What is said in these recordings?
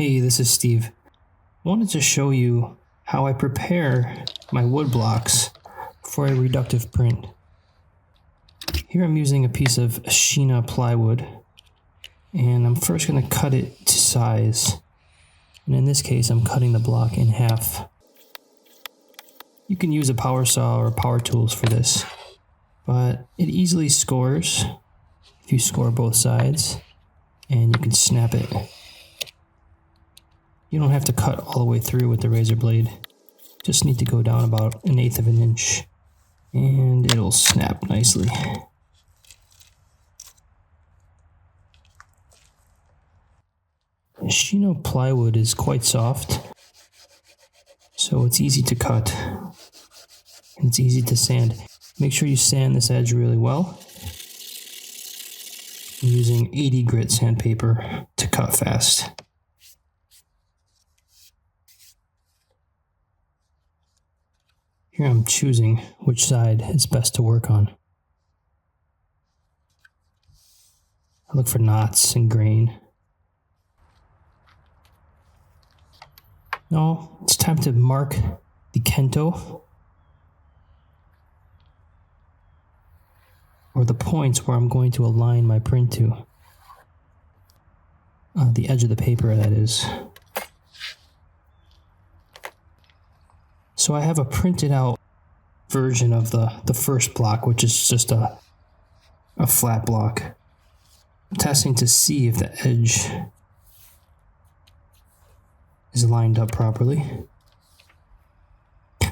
Hey, this is Steve. I wanted to show you how I prepare my wood blocks for a reductive print. Here I'm using a piece of shina plywood, and I'm first going to cut it to size. And in this case, I'm cutting the block in half. You can use a power saw or power tools for this, but it easily scores if you score both sides, and you can snap it. You don't have to cut all the way through with the razor blade. Just need to go down about 1/8 of an inch, and it'll snap nicely. Shino plywood is quite soft, so it's easy to cut, and it's easy to sand. Make sure you sand this edge really well. I'm using 80 grit sandpaper to cut fast. Here I'm choosing which side is best to work on. I look for knots and grain. Now it's time to mark the kento, or the points where I'm going to align my print to. The edge of the paper, that is. So I have a printed out version of the first block, which is just a flat block. I'm testing to see if the edge is lined up properly.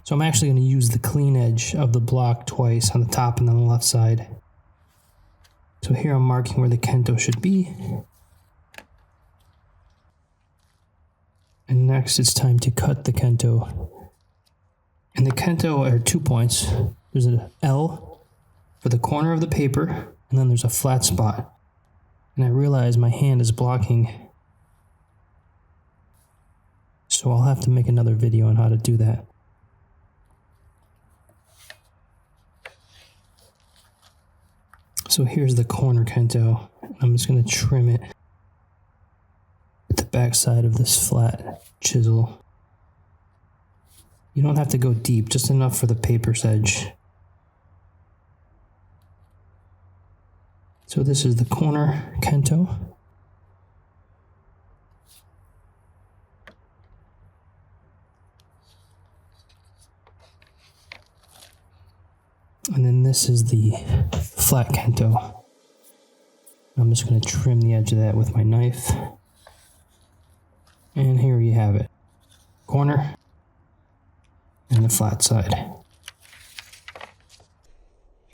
So I'm actually going to use the clean edge of the block twice, on the top and on the left side. So here I'm marking where the kento should be. And next it's time to cut the kento. And the kento are 2 points. There's an L for the corner of the paper, and then there's a flat spot. And I realize my hand is blocking, so I'll have to make another video on how to do that. So here's the corner kento. I'm just going to trim it at the back side of this flat chisel. You don't have to go deep, just enough for the paper's edge. So this is the corner kento. And then this is the flat kento. I'm just going to trim the edge of that with my knife. And here you have it. Corner and the flat side.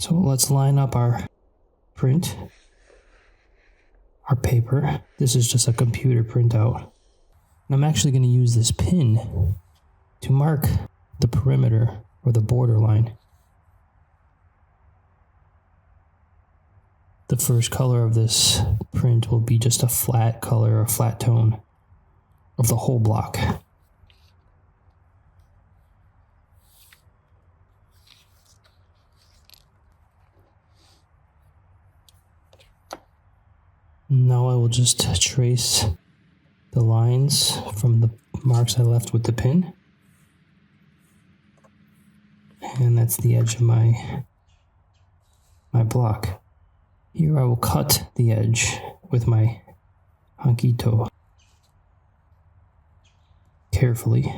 So let's line up our print, our paper. This is just a computer printout. And I'm actually going to use this pin to mark the perimeter or the border line. The first color of this print will be just a flat color or flat tone of the whole block. Now I will just trace the lines from the marks I left with the pin. And that's the edge of my block. Here I will cut the edge with my hankito carefully.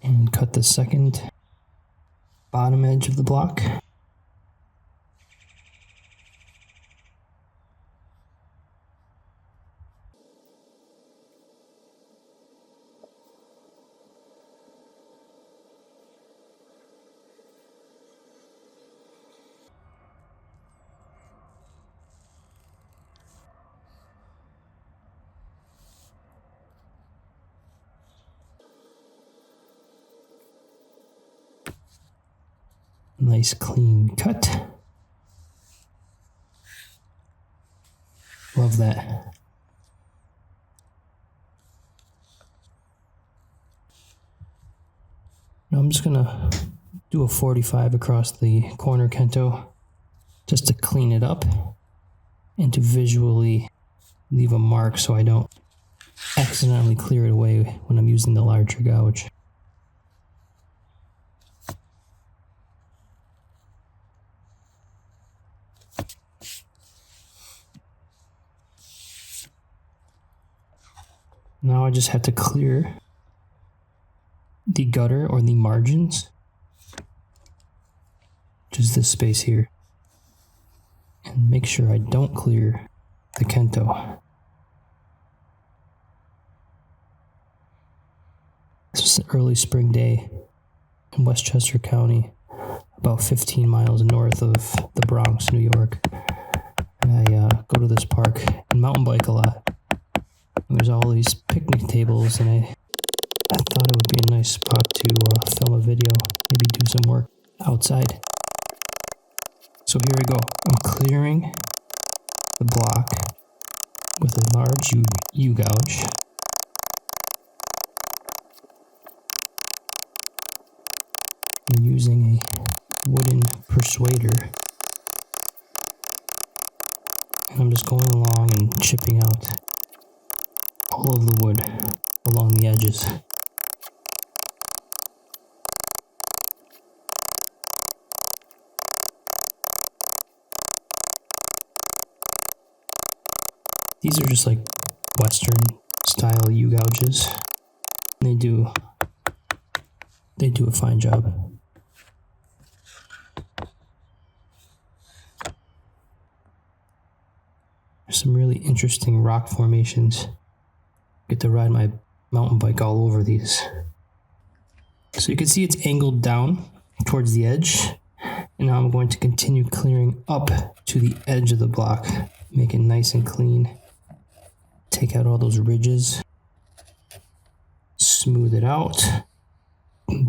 And cut the second bottom edge of the block. Nice clean cut. Love that. Now I'm just gonna do a 45 across the corner kento just to clean it up and to visually leave a mark so I don't accidentally clear it away when I'm using the larger gouge. Now I just have to clear the gutter or the margins, which is this space here, and make sure I don't clear the kento. This was an early spring day in Westchester County, about 15 miles north of the Bronx, New York. And I go to this park and mountain bike a lot. And there's all these picnic tables, and I thought it would be a nice spot to film a video, maybe do some work outside. So here we go. I'm clearing the block with a large U-gouge. I'm using a wooden persuader. And I'm just going along and chipping out all of the wood along the edges. These are just like Western style U-gouges. They do a fine job. There's some really interesting rock formations. Get to ride my mountain bike all over these. So you can see it's angled down towards the edge. And now I'm going to continue clearing up to the edge of the block. Make it nice and clean. Take out all those ridges. Smooth it out.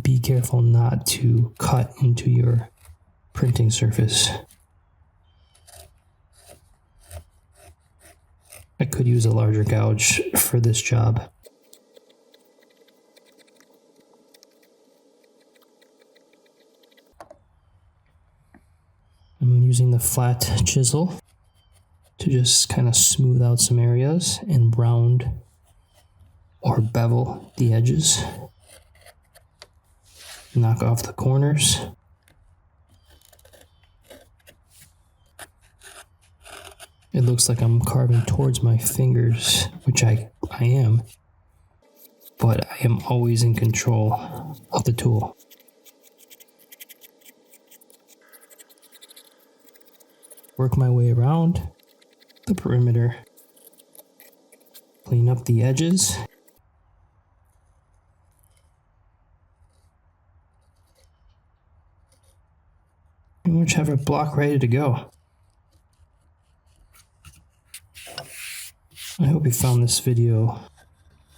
Be careful not to cut into your printing surface. I could use a larger gouge for this job. I'm using the flat chisel to just kind of smooth out some areas and round or bevel the edges. Knock off the corners. It looks like I'm carving towards my fingers, which I am, but I am always in control of the tool. Work my way around the perimeter, clean up the edges. Pretty much have a block ready to go. I hope you found this video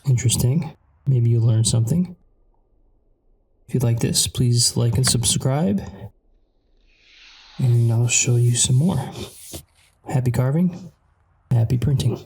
interesting. Maybe you learned something. If you like this, please like and subscribe. And I'll show you some more. Happy carving, happy printing.